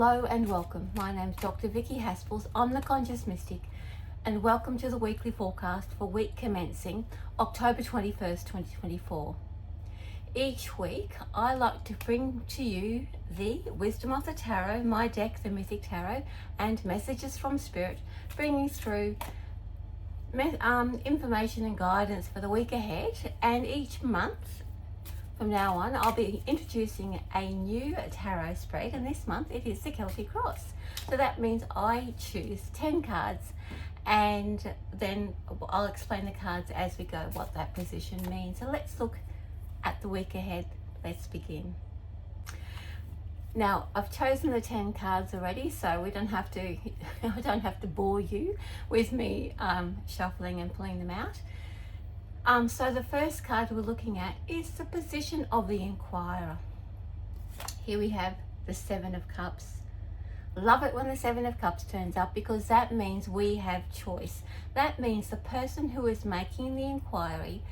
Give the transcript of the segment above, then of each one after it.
Hello and welcome. My name's Dr. Vicki Haspels. I'm the Conscious Mystic, and welcome to the weekly forecast for week commencing October 21st, 2024. Each week, I like to bring to you the Wisdom of the Tarot, my deck, the Mythic Tarot, and messages from Spirit, bringing through information and guidance for the week ahead. And each month, from now on, I'll be introducing a new tarot spread, and this month it is the Celtic Cross. So that means I choose 10 cards, and then I'll explain the cards as we go, what that position means. So let's look at the week ahead. Let's begin. Now, I've chosen the 10 cards already, so we don't have to, I don't have to bore you with me shuffling and pulling them out. So the first card we're looking at is the position of the inquirer. Here we have the Seven of Cups. Love it when the Seven of Cups turns up, because that means we have choice. That means the person who is making the inquiry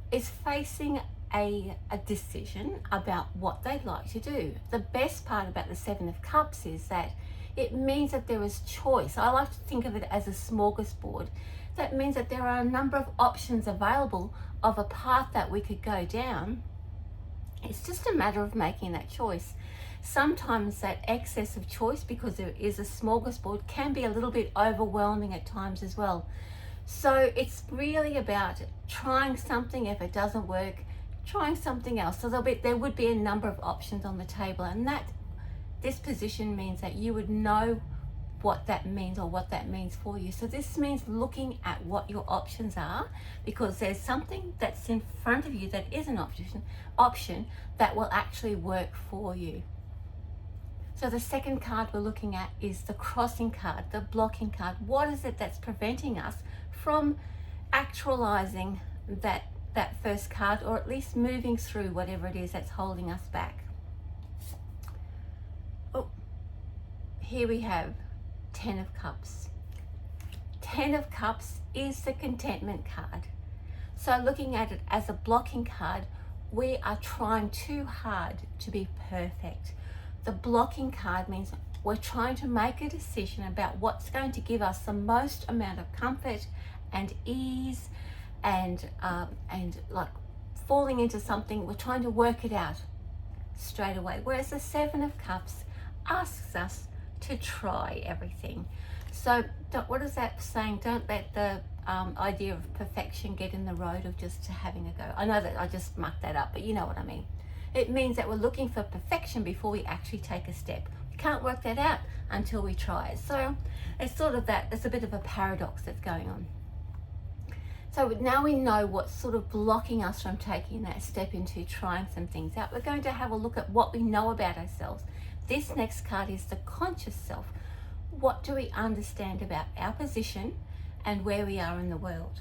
is facing a decision about what they'd like to do. The best part about the Seven of Cups is that it means that there is choice. I like to think of it as a smorgasbord. That means that there are a number of options available of a path that we could go down. It's just a matter of making that choice. Sometimes that excess of choice, because there is a smorgasbord, can be a little bit overwhelming at times as well. So it's really about trying something. If it doesn't work, trying something else. So there would be a number of options on the table, and that this position means that you would know what that means, or what that means for you. So this means looking at what your options are, because there's something that's in front of you that is an option that will actually work for you. So the second card we're looking at is the crossing card, the blocking card. What is it that's preventing us from actualizing that first card, or at least moving through whatever it is that's holding us back? Oh, here we have 10 of Cups. 10 of Cups is the contentment card. So looking at it as a blocking card, we are trying too hard to be perfect. The blocking card means we're trying to make a decision about what's going to give us the most amount of comfort and ease, and like falling into something, we're trying to work it out straight away. Whereas the Seven of Cups asks us to try everything. So what is that saying? Don't let the idea of perfection get in the road of just having a go. I know that I just mucked that up, but you know what I mean. It means that we're looking for perfection before we actually take a step. We can't work that out until we try. So it's sort of that, there's a bit of a paradox that's going on. So now we know what's sort of blocking us from taking that step into trying some things out. We're going to have a look at what we know about ourselves. This next card is the conscious self. What do we understand about our position and where we are in the world?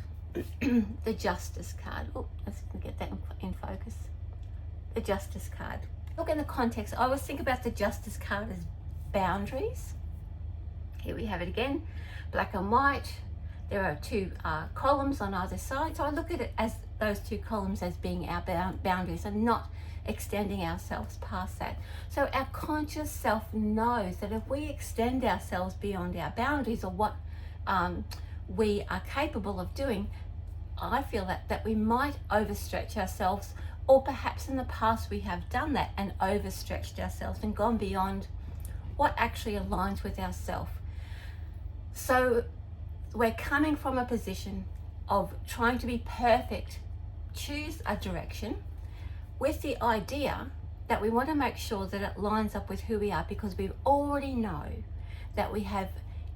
The Justice card. Oh, let's get that in focus. The Justice card. Look in the context. I always think about the Justice card as boundaries. Here we have it again, black and white. There are two columns on either side. So I look at it as those two columns as being our boundaries, and not extending ourselves past that. So our conscious self knows that if we extend ourselves beyond our boundaries, or what we are capable of doing, I feel that we might overstretch ourselves, or perhaps in the past we have done that and overstretched ourselves and gone beyond what actually aligns with ourself. So we're coming from a position of trying to be perfect, choose a direction, with the idea that we want to make sure that it lines up with who we are, because we already know that we have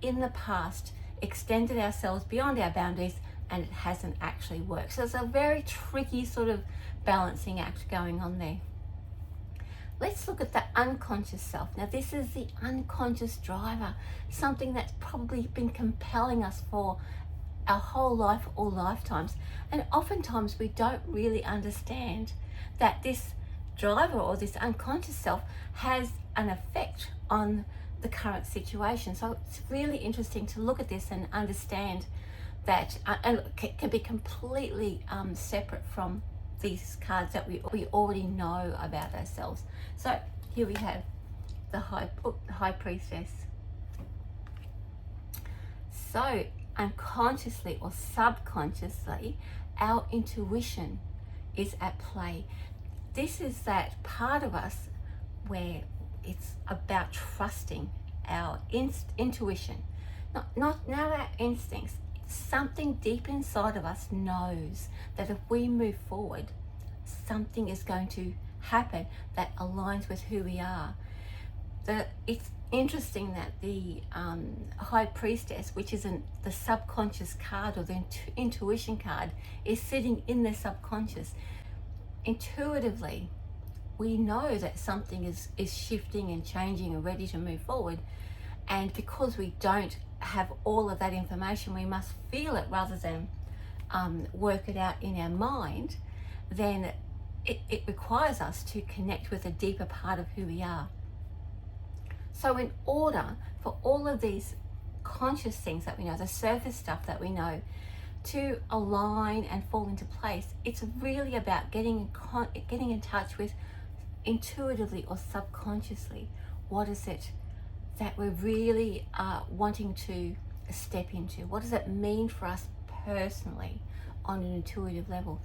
in the past extended ourselves beyond our boundaries and it hasn't actually worked. So it's a very tricky sort of balancing act going on there. Let's look at the unconscious self. Now this is the unconscious driver, something that's probably been compelling us for our whole life or lifetimes. And oftentimes we don't really understand that this driver, or this unconscious self, has an effect on the current situation. So it's really interesting to look at this and understand that, and it can be completely separate from these cards that we already know about ourselves. So here we have the High Priestess. So unconsciously or subconsciously, our intuition is at play. This is that part of us where it's about trusting our intuition, not our instincts. Something deep inside of us knows that if we move forward, something is going to happen that aligns with who we are. It's interesting that the High Priestess, which isn't the subconscious card or the intuition card, is sitting in the subconscious. Intuitively, we know that something is shifting and changing and ready to move forward. And because we don't have all of that information, we must feel it rather than work it out in our mind, then it requires us to connect with a deeper part of who we are. So in order for all of these conscious things that we know, the surface stuff that we know, to align and fall into place, it's really about getting in touch with intuitively or subconsciously, what is it that we're really wanting to step into? What does it mean for us personally on an intuitive level?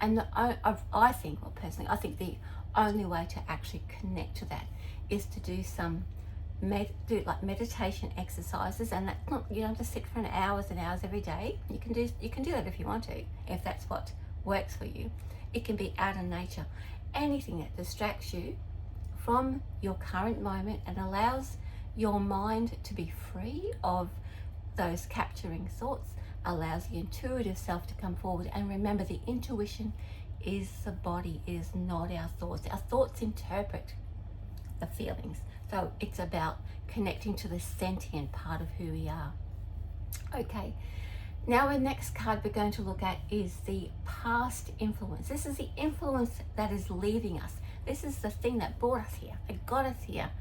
And I think the only way to actually connect to that is to do some meditation exercises. And that's not, you don't have to sit for hours and hours every day. You can do that if you want to, if that's what works for you. It can be out in nature. Anything that distracts you from your current moment and allows your mind to be free of those capturing thoughts, allows the intuitive self to come forward. And remember, the intuition is the body, it is not our thoughts. Our thoughts interpret the feelings. So it's about connecting to the sentient part of who we are. Okay, now the next card we're going to look at is the past influence. This is the influence that is leaving us. This is the thing that brought us here, that got us here.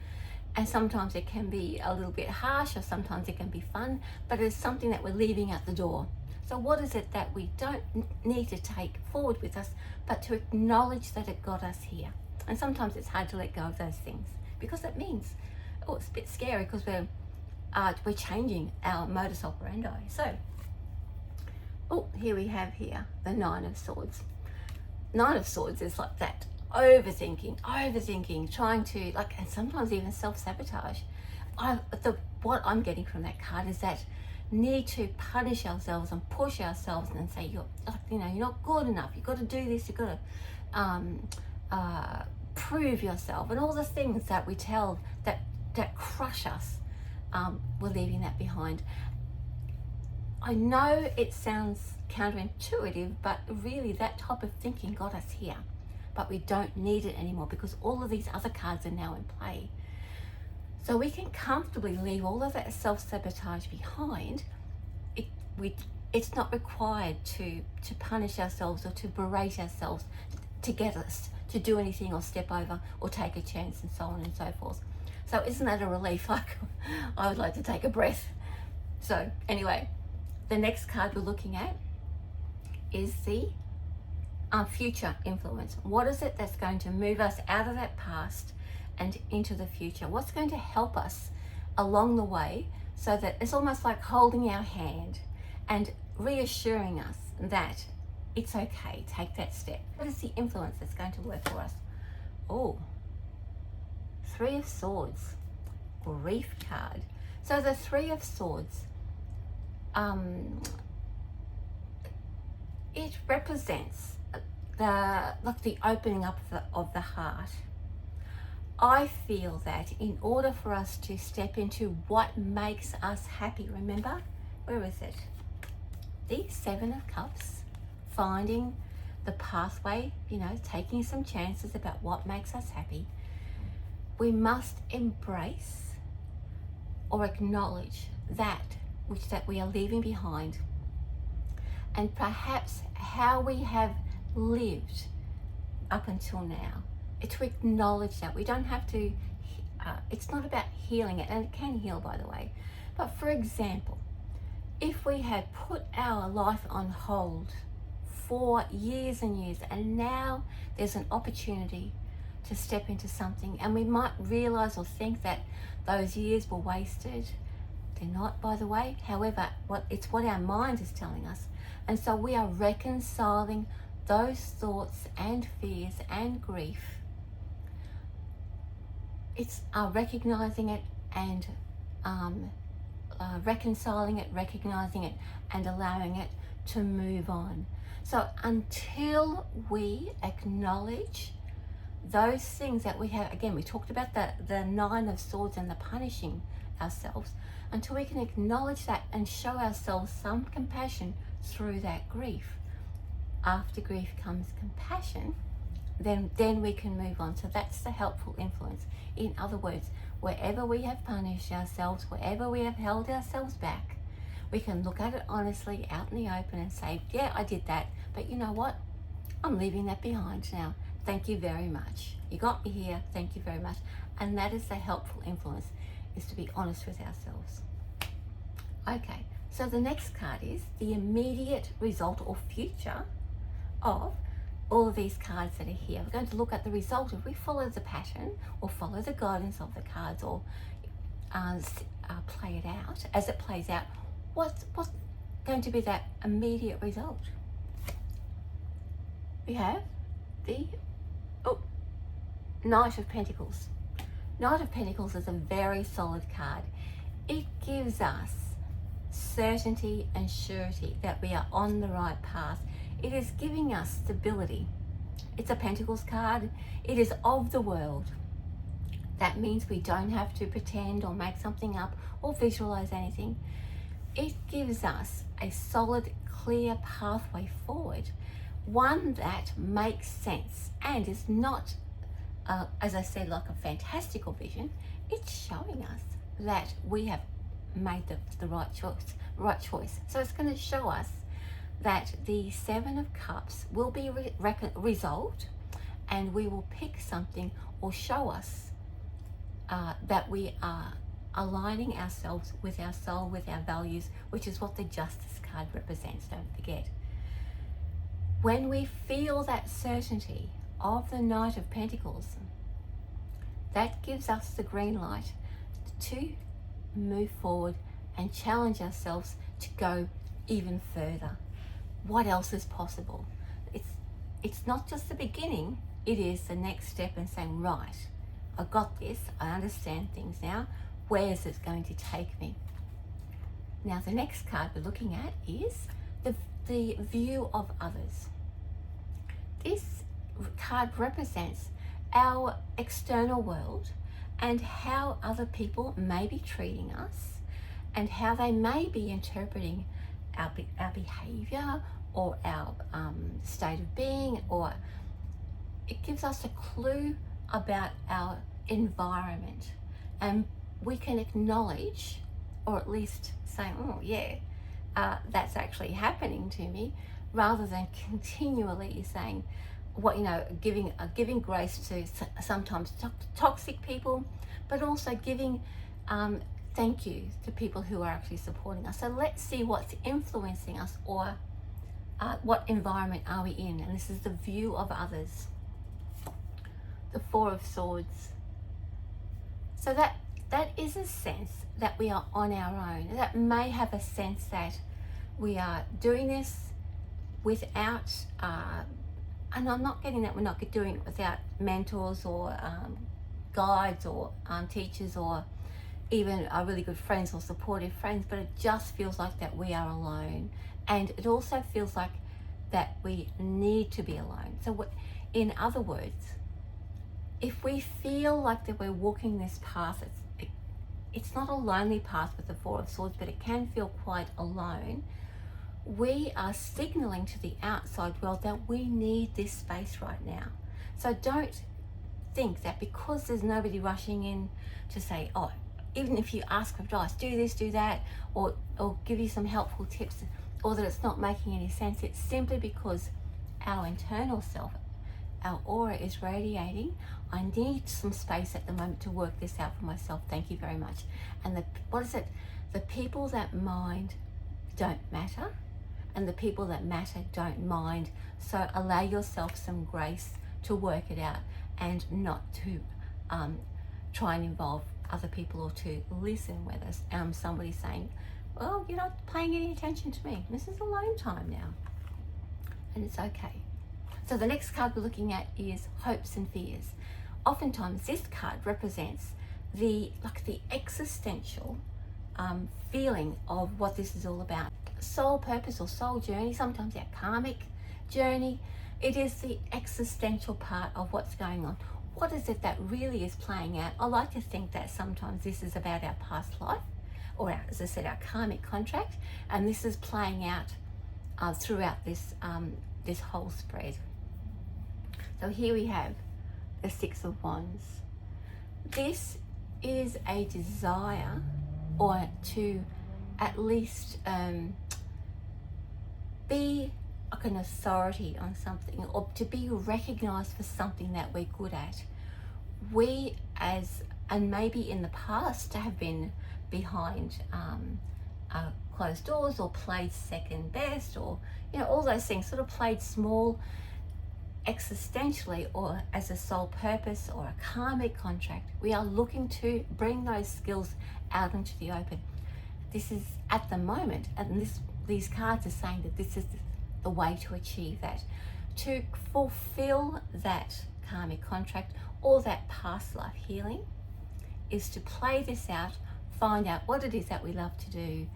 And sometimes it can be a little bit harsh, or sometimes it can be fun, but it's something that we're leaving at the door. So what is it that we don't need to take forward with us, but to acknowledge that it got us here? And sometimes it's hard to let go of those things because it means, oh, it's a bit scary because we're changing our modus operandi. So, here we have the Nine of Swords. Nine of Swords is like that. Overthinking, trying to, and sometimes even self-sabotage. What I'm getting from that card is that need to punish ourselves and push ourselves and say, you're not good enough. You've got to do this. You've got to prove yourself, and all the things that we tell that crush us. We're leaving that behind. I know it sounds counterintuitive, but really that type of thinking got us here. But we don't need it anymore because all of these other cards are now in play. So we can comfortably leave all of that self-sabotage behind. It's not required to punish ourselves or to berate ourselves to get us to do anything or step over or take a chance and so on and so forth. So isn't that a relief? I would like to take a breath. So anyway, the next card we're looking at is the future influence. What is it that's going to move us out of that past and into the future? What's going to help us along the way so that it's almost like holding our hand and reassuring us that it's okay, take that step. What is the influence that's going to work for us? Three of Swords, grief card. So the Three of Swords, it represents the opening up of the heart. I feel that in order for us to step into what makes us happy, remember, where is it? The Seven of Cups, finding the pathway, taking some chances about what makes us happy. We must embrace or acknowledge that we are leaving behind, and perhaps how we have lived up until now. To acknowledge that we don't have to, it's not about healing it, and it can heal, by the way. But for example, if we had put our life on hold for years and years, and now there's an opportunity to step into something, and we might realize or think that those years were wasted. They're not, by the way. However, it's what our mind is telling us. And so we are reconciling those thoughts and fears and grief. It's recognizing it and reconciling it, recognizing it, and allowing it to move on. So until we acknowledge those things that we have, again, we talked about the Nine of Swords and the punishing ourselves, until we can acknowledge that and show ourselves some compassion through that grief. After grief comes compassion, then we can move on. So that's the helpful influence. In other words, wherever we have punished ourselves, wherever we have held ourselves back, we can look at it honestly out in the open and say, yeah, I did that, but you know what? I'm leaving that behind now. Thank you very much. You got me here. Thank you very much. And that is the helpful influence, is to be honest with ourselves. Okay, so the next card is the immediate result or future of all of these cards that are here. We're going to look at the result if we follow the pattern or follow the guidance of the cards, or play it out. As it plays out, what's going to be that immediate result? We have the Knight of Pentacles. Knight of Pentacles is a very solid card. It gives us certainty and surety that we are on the right path. It is giving us stability. It's a Pentacles card. It is of the world. That means we don't have to pretend or make something up or visualize anything. It gives us a solid, clear pathway forward, one that makes sense and is not, as I said, like a fantastical vision. It's showing us that we have made the right choice. So it's going to show us that the Seven of Cups will be resolved, and we will pick something or show us that we are aligning ourselves with our soul, with our values, which is what the Justice card represents, don't forget. When we feel that certainty of the Knight of Pentacles, that gives us the green light to move forward and challenge ourselves to go even further. What else is possible? It's not just the beginning, it is the next step in saying, right, I got this, I understand things now, where is it going to take me? Now the next card we're looking at is the view of others. This card represents our external world and how other people may be treating us and how they may be interpreting our behavior or our state of being, or it gives us a clue about our environment, and we can acknowledge, or at least say, oh yeah, that's actually happening to me, rather than continually saying, what, you know, giving grace to sometimes toxic people, but also giving thank you to people who are actually supporting us. So let's see what's influencing us, or what environment are we in. And this is the view of others. The Four of Swords. So that is a sense that we are on our own. That may have a sense that we are doing this without, and I'm not getting that we're not doing it without mentors or guides or teachers or even really good friends or supportive friends, but it just feels like that we are alone. And it also feels like that we need to be alone. So in other words, if we feel like that we're walking this path, it's not a lonely path with the Four of Swords, but it can feel quite alone. We are signaling to the outside world that we need this space right now. So don't think that because there's nobody rushing in to say, oh, even if you ask for advice, do this, do that, or give you some helpful tips, or that it's not making any sense, it's simply because our internal self, our aura is radiating. I need some space at the moment to work this out for myself. Thank you very much. And what is it? The people that mind don't matter, and the people that matter don't mind. So allow yourself some grace to work it out and not to try and involve other people or to listen with us. Somebody saying, well, you're not paying any attention to me. This is alone time now. And it's okay. So the next card we're looking at is hopes and fears. Oftentimes this card represents the existential feeling of what this is all about. Soul purpose or soul journey, sometimes our karmic journey. It is the existential part of what's going on. What is it that really is playing out? I like to think that sometimes this is about our past life, or our, as I said, our karmic contract, and this is playing out throughout this this whole spread. So here we have the Six of Wands. This is a desire, or to at least be like an authority on something, or to be recognized for something that we're good at. We and maybe in the past have been behind closed doors, or played second best, or all those things, sort of played small existentially, or as a soul purpose or a karmic contract. We are looking to bring those skills out into the open. This is at the moment, and these cards are saying that this is the way to achieve that, to fulfill that karmic contract or that past life healing, is to play this out, find out what it is that we love to do,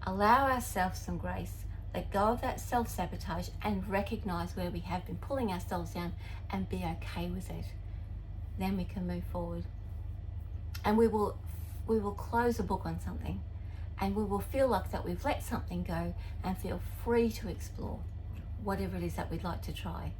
allow ourselves some grace, let go of that self-sabotage, and recognize where we have been pulling ourselves down and be okay with it. Then we can move forward, and we will close a book on something, and we will feel like that we've let something go and feel free to explore whatever it is that we'd like to try.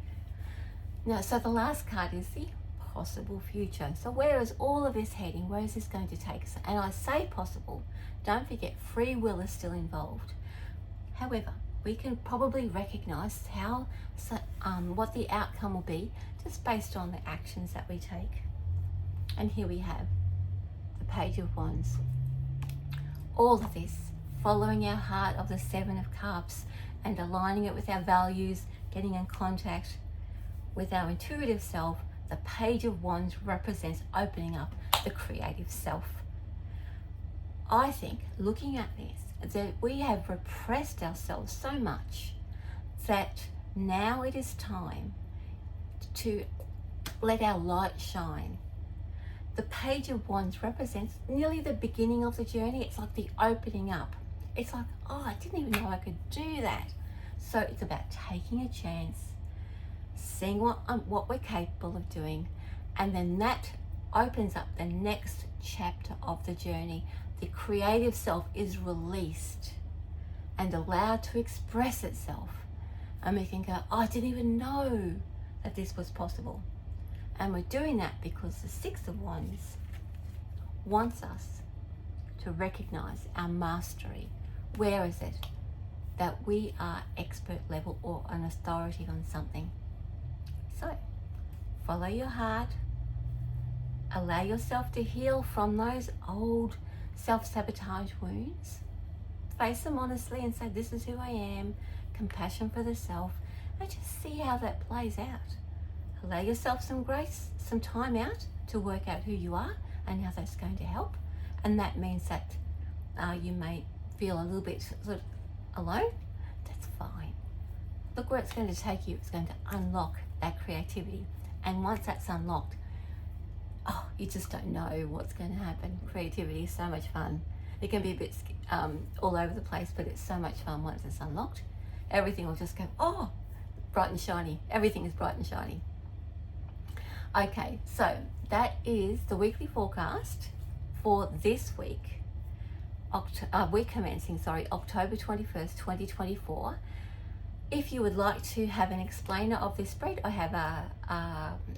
Now, so the last card is the possible future. So where is all of this heading? Where is this going to take us? And I say possible. Don't forget, free will is still involved. However, we can probably recognize what the outcome will be just based on the actions that we take. And here we have the Page of Wands. All of this, following our heart of the Seven of Cups and aligning it with our values, getting in contact with our intuitive self. The Page of Wands represents opening up the creative self. I think, looking at this, that we have repressed ourselves so much that now it is time to let our light shine. The Page of Wands represents nearly the beginning of the journey. It's like the opening up. It's like, oh, I didn't even know I could do that. So it's about taking a chance, seeing what we're capable of doing, and then that opens up the next chapter of the journey. The creative self is released and allowed to express itself, and we can go, oh, I didn't even know that this was possible. And we're doing that because the Six of Wands wants us to recognize our mastery. Where is it that we are expert level or an authority on something? So follow your heart, allow yourself to heal from those old self-sabotage wounds, face them honestly and say, this is who I am, compassion for the self, and just see how that plays out. Allow yourself some grace, some time out to work out who you are and how that's going to help. And that means that you may feel a little bit sort of alone. That's fine. Look where it's going to take you. It's going to unlock that creativity. And once that's unlocked, oh, you just don't know what's going to happen. Creativity is so much fun. It can be a bit all over the place, but it's so much fun once it's unlocked. Everything will just go, oh, bright and shiny. Everything is bright and shiny. Okay, so that is the weekly forecast for this week. Week commencing, October 21st, 2024. If you would like to have an explainer of this spread, I have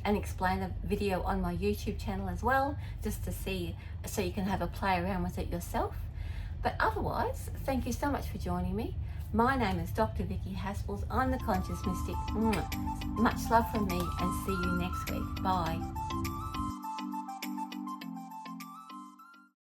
an explainer video on my YouTube channel as well, just to see, so you can have a play around with it yourself. But otherwise, thank you so much for joining me. My name is Dr. Vicki Haspels. I'm the Conscious Mystic. Much love from me, and see you next week. Bye.